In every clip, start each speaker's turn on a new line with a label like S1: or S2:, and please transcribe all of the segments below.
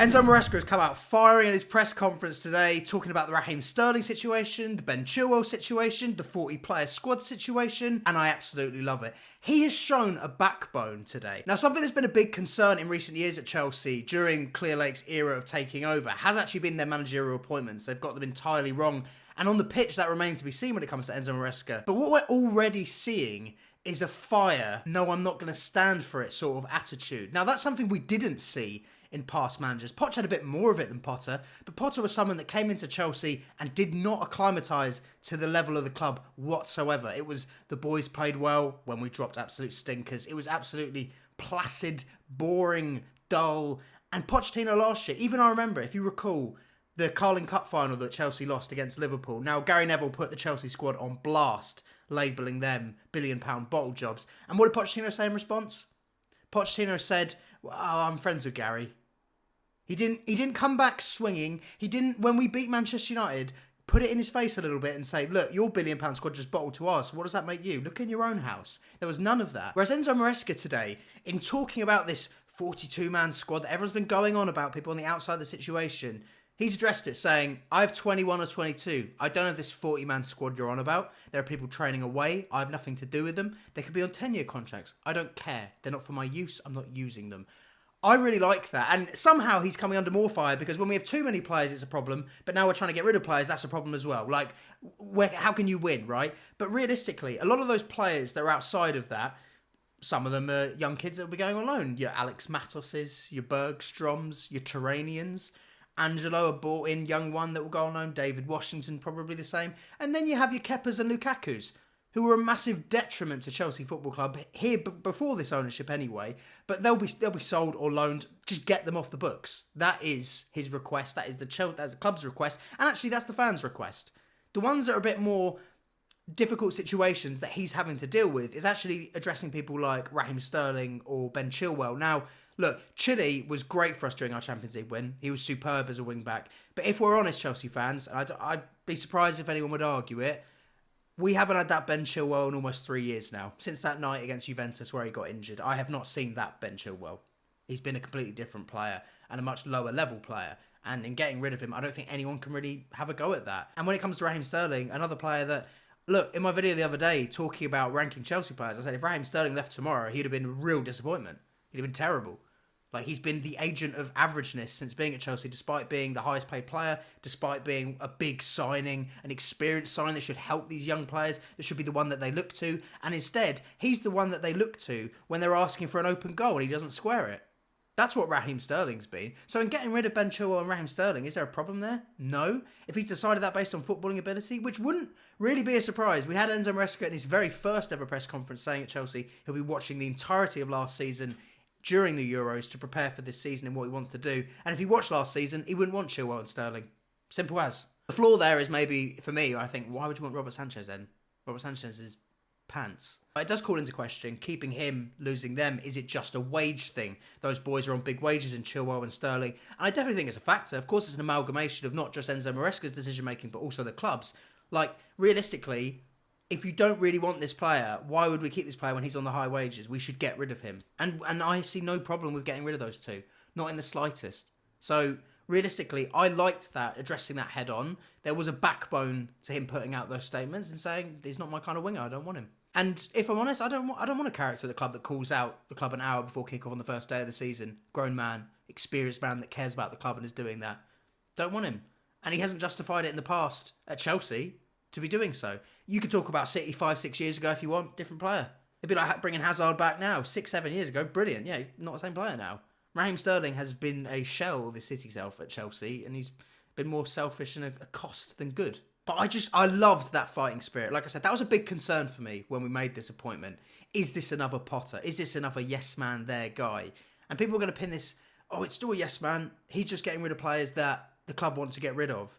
S1: Enzo Maresca has come out firing in his press conference today, talking about the Raheem Sterling situation, the Ben Chilwell situation, the 40-player squad situation, and I absolutely love it. He has shown a backbone today. Now, something that's been a big concern in recent years at Chelsea during Clearlake's era of taking over has actually been their managerial appointments. They've got them entirely wrong, and on the pitch, that remains to be seen when it comes to Enzo Maresca. But what we're already seeing is a fire, no, I'm not going to stand for it sort of attitude. Now, that's something we didn't see in past managers. Poch had a bit more of it than Potter, but Potter was someone that came into Chelsea and did not acclimatise to the level of the club whatsoever. It was the boys played well when we dropped absolute stinkers. It was absolutely placid, boring, dull. And Pochettino last year, even I remember, if you recall, the Carling Cup final that Chelsea lost against Liverpool. Now, Gary Neville put the Chelsea squad on blast, labelling them billion-pound bottle jobs. And what did Pochettino say in response? Pochettino said, well, I'm friends with Gary. He didn't come back swinging. He didn't, when we beat Manchester United, put it in his face a little bit and say, look, your billion-pound squad just bottled to us. What does that make you? Look in your own house. There was none of that. Whereas Enzo Maresca today, in talking about this 42-man squad that everyone's been going on about, people on the outside of the situation, he's addressed it saying, I have 21 or 22. I don't have this 40-man squad you're on about. There are people training away. I have nothing to do with them. They could be on 10-year contracts. I don't care. They're not for my use. I'm not using them. I really like that. And somehow he's coming under more fire because when we have too many players, it's a problem. But now we're trying to get rid of players, that's a problem as well. Like, how can you win, right? But realistically, a lot of those players that are outside of that, some of them are young kids that will be going on loan. Your Alex Matoses, your Bergstroms, your Turanians. Angelo, a bought-in young one that will go on loan. David Washington, probably the same. And then you have your Kepas and Lukakus, who were a massive detriment to Chelsea Football Club here before this ownership anyway. But they'll be sold or loaned. Just get them off the books. That is his request. That's the club's request, and actually that's the fans' request. The ones that are a bit more difficult situations that he's having to deal with is actually addressing people like Raheem Sterling or Ben Chilwell. Now, look, Chile was great for us during our Champions League win. He was superb as a wing-back. But if we're honest, Chelsea fans, and I'd be surprised if anyone would argue it, we haven't had that Ben Chilwell in almost 3 years now. Since that night against Juventus where he got injured, I have not seen that Ben Chilwell. He's been a completely different player and a much lower level player. And in getting rid of him, I don't think anyone can really have a go at that. And when it comes to Raheem Sterling, another player that, look, in my video the other day, talking about ranking Chelsea players, I said if Raheem Sterling left tomorrow, he'd have been a real disappointment. He'd have been terrible. Like, he's been the agent of averageness since being at Chelsea, despite being the highest paid player, despite being a big signing, an experienced signing that should help these young players, that should be the one that they look to. And instead, he's the one that they look to when they're asking for an open goal and he doesn't square it. That's what Raheem Sterling's been. So in getting rid of Ben Chilwell and Raheem Sterling, is there a problem there? No. If he's decided that based on footballing ability, which wouldn't really be a surprise. We had Enzo Maresca in his very first ever press conference saying at Chelsea he'll be watching the entirety of last season during the Euros to prepare for this season and what he wants to do. And if he watched last season, he wouldn't want Chilwell and Sterling. Simple as. The flaw there is maybe, for me, I think, why would you want Robert Sanchez then? Robert Sanchez's pants. It does call into question, keeping him, losing them, is it just a wage thing? Those boys are on big wages in Chilwell and Sterling. And I definitely think it's a factor. Of course, it's an amalgamation of not just Enzo Maresca's decision-making, but also the club's. Like, realistically, if you don't really want this player, why would we keep this player when he's on the high wages? We should get rid of him. And I see no problem with getting rid of those two. Not in the slightest. So, realistically, I liked that, addressing that head on. There was a backbone to him putting out those statements and saying, he's not my kind of winger, I don't want him. And if I'm honest, I don't want a character at the club that calls out the club an hour before kickoff on the first day of the season. Grown man, experienced man that cares about the club and is doing that. Don't want him. And he hasn't justified it in the past at Chelsea to be doing so. You could talk about City 5-6 years ago if you want, different player. It'd be like bringing Hazard back now, 6-7 years ago, brilliant. Yeah, he's not the same player now. Raheem Sterling has been a shell of his City self at Chelsea, and he's been more selfish and a cost than good. But I loved that fighting spirit. Like I said, that was a big concern for me when we made this appointment. Is this another Potter? Is this another yes man there guy? And people are going to pin this, oh, it's still a yes man. He's just getting rid of players that the club wants to get rid of.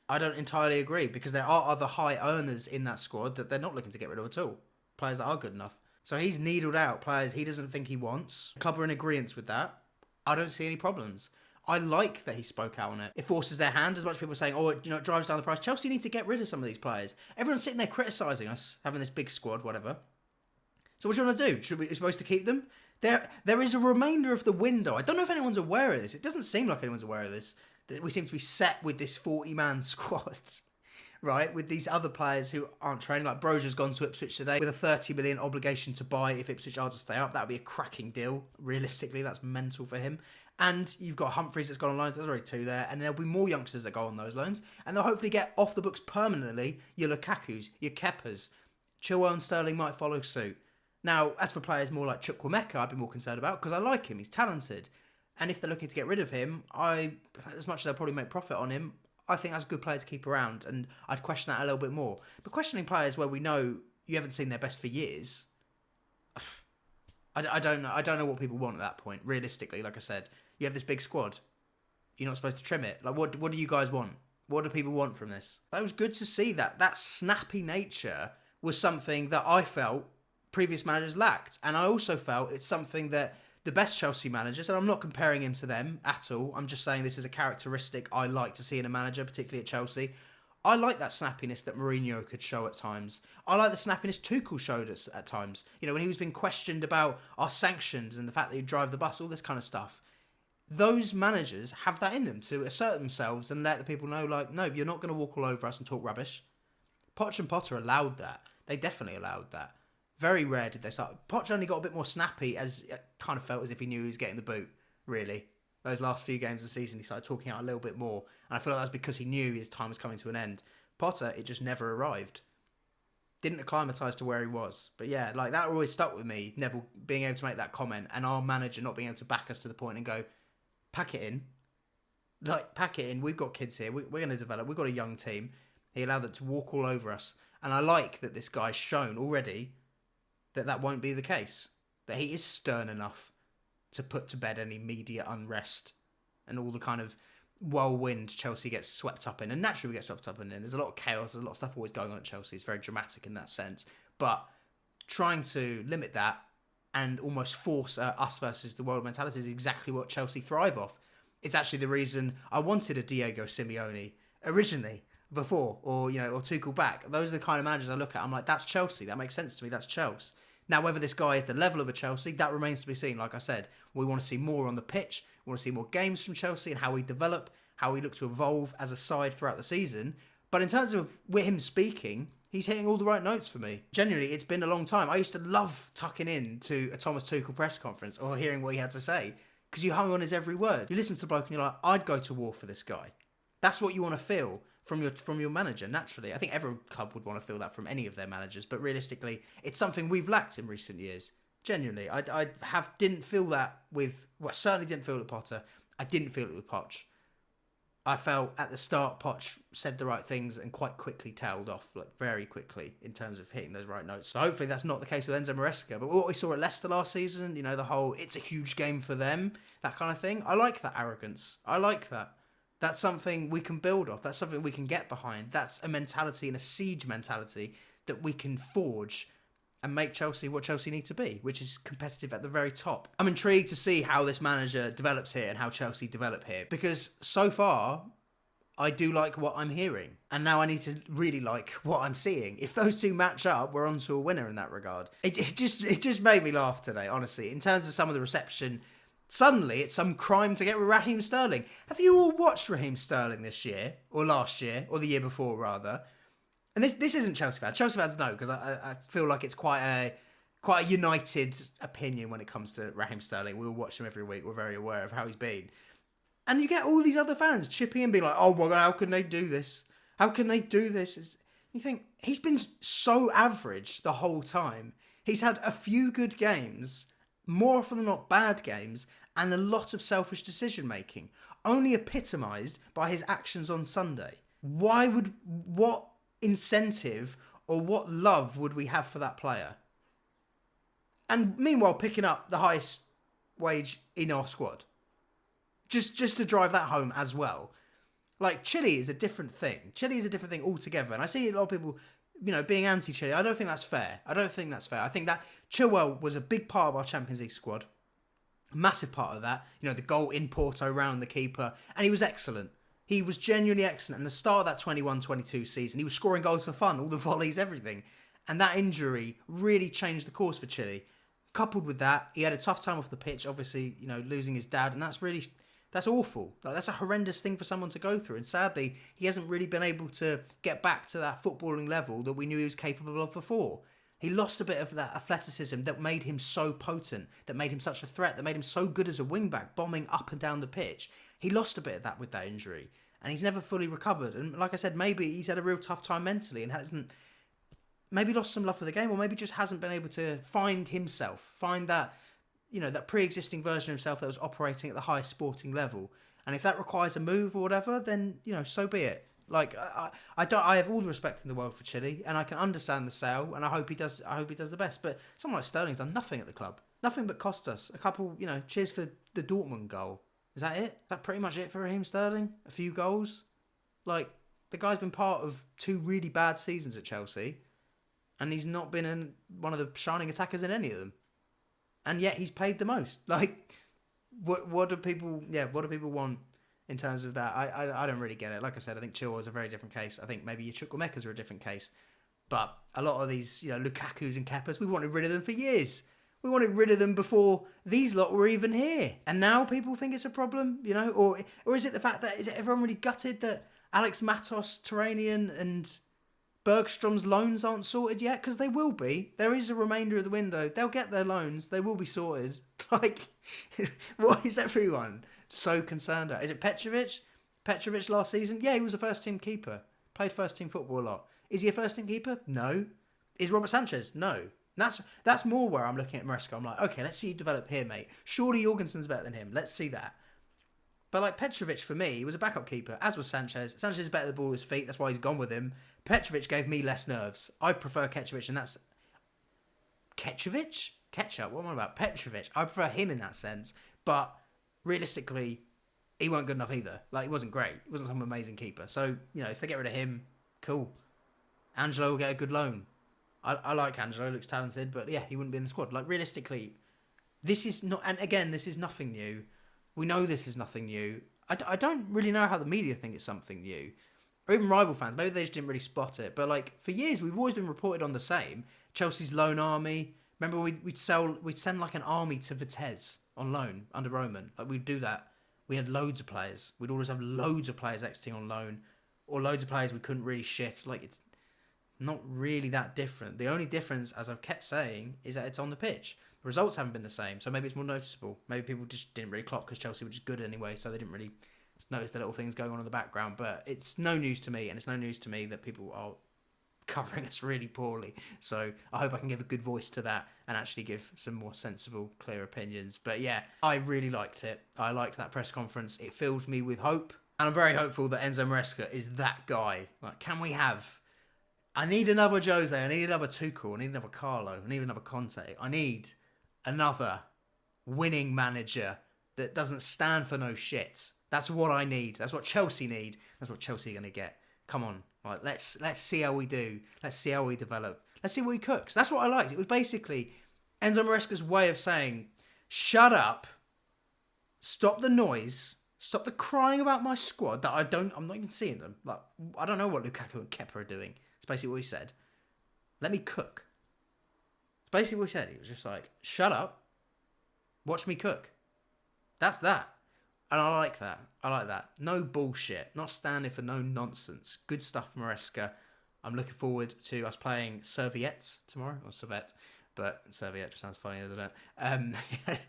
S1: I don't entirely agree, because there are other high earners in that squad that they're not looking to get rid of at all. Players that are good enough. So he's needled out players he doesn't think he wants. The club are in agreement with that. I don't see any problems. I like that he spoke out on it. It forces their hand, as much as people are saying, oh, it drives down the price. Chelsea need to get rid of some of these players. Everyone's sitting there criticising us, having this big squad, whatever. So what do you want to do? Are we supposed to keep them? There is a remainder of the window. I don't know if anyone's aware of this. It doesn't seem like anyone's aware of this. That we seem to be set with this 40-man squad, right? With these other players who aren't training. Like Broja's gone to Ipswich today with a 30 million obligation to buy if Ipswich are to stay up. That would be a cracking deal. Realistically, that's mental for him. And you've got Humphreys that's gone on loans. There's already 2 there. And there'll be more youngsters that go on those loans. And they'll hopefully get off the books permanently your Lukakus, your Kepas. Chilwell and Sterling might follow suit. Now, as for players more like Chukwuemeka, I'd be more concerned about because I like him. He's talented. And if they're looking to get rid of him, as much as they'll probably make profit on him, I think that's a good player to keep around. And I'd question that a little bit more. But questioning players where we know you haven't seen their best for years, I don't know. I don't know what people want at that point. Realistically, like I said, you have this big squad. You're not supposed to trim it. Like, what do you guys want? What do people want from this? It was good to see that. That snappy nature was something that I felt previous managers lacked. And I also felt it's something that the best Chelsea managers, and I'm not comparing him to them at all, I'm just saying this is a characteristic I like to see in a manager, particularly at Chelsea. I like that snappiness that Mourinho could show at times. I like the snappiness Tuchel showed us at times. You know, when he was being questioned about our sanctions and the fact that he'd drive the bus, all this kind of stuff. Those managers have that in them to assert themselves and let the people know, like, no, you're not going to walk all over us and talk rubbish. Poch and Potter allowed that. They definitely allowed that. Very rare did they start. Poch only got a bit more snappy, as it kind of felt as if he knew he was getting the boot, really. Those last few games of the season, he started talking out a little bit more. And I feel like that's because he knew his time was coming to an end. Potter, it just never arrived. Didn't acclimatise to where he was. But yeah, like that always stuck with me, Neville being able to make that comment and our manager not being able to back us to the point and go, pack it in. Like, pack it in. We've got kids here. We're going to develop. We've got a young team. He allowed them to walk all over us. And I like that this guy's shown already that won't be the case. That he is stern enough to put to bed any media unrest and all the kind of whirlwind Chelsea gets swept up in. And naturally we get swept up in. There's a lot of chaos. There's a lot of stuff always going on at Chelsea. It's very dramatic in that sense. But trying to limit that and almost force us versus the world mentality is exactly what Chelsea thrive off. It's actually the reason I wanted a Diego Simeone originally, before, or Tuchel back. Those are the kind of managers I look at. I'm like, that's Chelsea. That makes sense to me. That's Chelsea. Now, whether this guy is the level of a Chelsea, that remains to be seen. Like I said, we want to see more on the pitch. We want to see more games from Chelsea and how we develop, how we look to evolve as a side throughout the season. But in terms of with him speaking, he's hitting all the right notes for me. Genuinely, it's been a long time. I used to love tucking in to a Thomas Tuchel press conference or hearing what he had to say because you hung on his every word. You listen to the bloke and you're like, I'd go to war for this guy. That's what you want to feel from your manager, naturally. I think every club would want to feel that from any of their managers, but realistically, it's something we've lacked in recent years. Genuinely, I didn't feel that with, well, I certainly didn't feel it with Potter. I didn't feel it with Poch. I felt at the start Poch said the right things and quite quickly tailed off, like very quickly in terms of hitting those right notes. So hopefully that's not the case with Enzo Maresca. But what we saw at Leicester last season, the whole it's a huge game for them, that kind of thing. I like that arrogance. I like that. That's something we can build off. That's something we can get behind. That's a mentality and a siege mentality that we can forge and make Chelsea what Chelsea need to be, which is competitive at the very top. I'm intrigued to see how this manager develops here and how Chelsea develop here, because so far I do like what I'm hearing, and now I need to really like what I'm seeing. If those two match up, we're on to a winner in that regard. It just made me laugh today, honestly, in terms of some of the reception. Suddenly, it's some crime to get with Raheem Sterling. Have you all watched Raheem Sterling this year, or last year, or the year before, rather? And this isn't Chelsea fans. Chelsea fans know, because I feel like it's quite a united opinion when it comes to Raheem Sterling. We all watch him every week. We're very aware of how he's been. And you get all these other fans chipping in, being like, oh my God, how can they do this? How can they do this? You think, he's been so average the whole time. He's had a few good what more often than not bad games, and a lot of selfish decision making, only epitomised by his actions on Sunday. What incentive or what love would we have for that player? And meanwhile, picking up the highest wage in our squad. Just to drive that home as well. Like, Chile is a different thing. Chile is a different thing altogether. And I see a lot of people, being anti-Chile. I don't think that's fair. I think that Chilwell was a big part of our Champions League squad. A massive part of that. The goal in Porto round the keeper. And he was excellent. He was genuinely excellent. And the start of that 21-22 season, he was scoring goals for fun, all the volleys, everything. And that injury really changed the course for Chile. coupled with that, he had a tough time off the pitch, obviously, you know, losing his dad, and that's awful. Like, that's a horrendous thing for someone to go through, and sadly, he hasn't really been able to get back to that footballing level that we knew he was capable of before. He lost a bit of that athleticism that made him so potent, that made him such a threat, that made him so good as a wing-back, bombing up and down the pitch. He lost a bit of that with that injury, and he's never fully recovered. And like I said, maybe he's had a real tough time mentally and hasn't, maybe lost some love for the game, or maybe just hasn't been able to find himself, find that, you know, that pre-existing version of himself that was operating at the highest sporting level. And if that requires a move or whatever, then, you know, so be it. Like, I have all the respect in the world for Chile, and I can understand the sale, and I hope he does the best. But someone like Sterling's done nothing at the club, nothing but cost us a couple. You know, cheers for the Dortmund goal. Is that it? Is that pretty much it for Raheem Sterling? A few goals. Like, the guy's been part of 2 really bad seasons at Chelsea, and he's not been one of the shining attackers in any of them. And yet he's paid the most. Like, what do people want in terms of that? I don't really get it. Like I said, I think Chilwell is a very different case. I think maybe Chukwuemeka's are a different case. But a lot of these, you know, Lukaku's and Kepas, we wanted rid of them for years. We wanted rid of them before these lot were even here. And now people think it's a problem, you know? Or is it the fact that, is it everyone really gutted that Alex Matos, Turanian and Bergstrom's loans aren't sorted yet? Because they will be. There is a remainder of the window. They'll get their loans. They will be sorted. Like, what is everyone so concerned about? Is it Petrovic? Petrovic last season? Yeah, he was a first-team keeper. Played first-team football a lot. Is he a first-team keeper? No. Is Robert Sanchez? No. That's more where I'm looking at Maresca. I'm like, okay, let's see you develop here, mate. Surely Jorgensen's better than him. Let's see that. But like Petrovic, for me, he was a backup keeper, as was Sanchez. Sanchez is better at the ball with his feet. That's why he's gone with him. Petrovic gave me less nerves. I prefer Ketrovic, and that's... Ketrovic? Ketchup? What am I about? Petrovic. I prefer him in that sense. But realistically, he weren't good enough either. Like, he wasn't great. He wasn't some amazing keeper. So, you know, if they get rid of him, cool. Angelo will get a good loan. I like Angelo. Looks talented. But yeah, he wouldn't be in the squad. Like, realistically, this is not... And again, this is nothing new. We know this is nothing new. I don't really know how the media think it's something new. Or even rival fans. Maybe they just didn't really spot it. But like, for years, we've always been reported on the same. Chelsea's loan army. Remember, we'd send like an army to Vitesse on loan under Roman. Like, we'd do that. We had loads of players. We'd always have loads of players exiting on loan. Or loads of players we couldn't really shift. Like, it's not really that different. The only difference, as I've kept saying, is that it's on the pitch. The results haven't been the same, so maybe it's more noticeable. Maybe people just didn't really clock because Chelsea were just good anyway, so they didn't really notice the little things going on in the background. But it's no news to me, and it's no news to me that people are covering us really poorly. So I hope I can give a good voice to that and actually give some more sensible, clear opinions. But yeah, I really liked it. I liked that press conference. It filled me with hope, and I'm very hopeful that Enzo Maresca is that guy. Like, can we have... I need another Jose, I need another Tuchel, I need another Carlo, I need another Conte. I need another winning manager that doesn't stand for no shit. That's what I need. That's what Chelsea need. That's what Chelsea are going to get. Come on. Right, let's see how we do. Let's see how we develop. Let's see what he cooks. That's what I liked. It was basically Enzo Maresca's way of saying, shut up, stop the noise, stop the crying about my squad that I'm not even seeing them. Like, I don't know what Lukaku and Kepa are doing. It's basically what he said. Let me cook. It's basically what he said. He was just like, shut up, watch me cook. That's that. And I like that. I like that. No bullshit. Not standing for no nonsense. Good stuff from Maresca. I'm looking forward to us playing Serviettes tomorrow. Or Servette. But Serviette just sounds funny, doesn't it?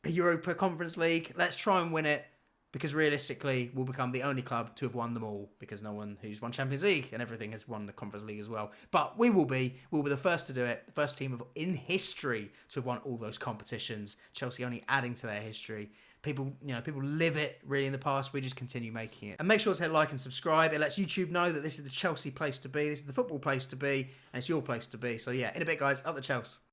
S1: Europa Conference League. Let's try and win it. Because realistically, we'll become the only club to have won them all. Because no one who's won Champions League and everything has won the Conference League as well. But we'll be the first to do it. The first team in history to have won all those competitions. Chelsea only adding to their history. People live it really in the past. We just continue making it. And make sure to hit like and subscribe. It lets YouTube know that this is the Chelsea place to be. This is the football place to be. And it's your place to be. So yeah, in a bit, guys. Up the Chelsea.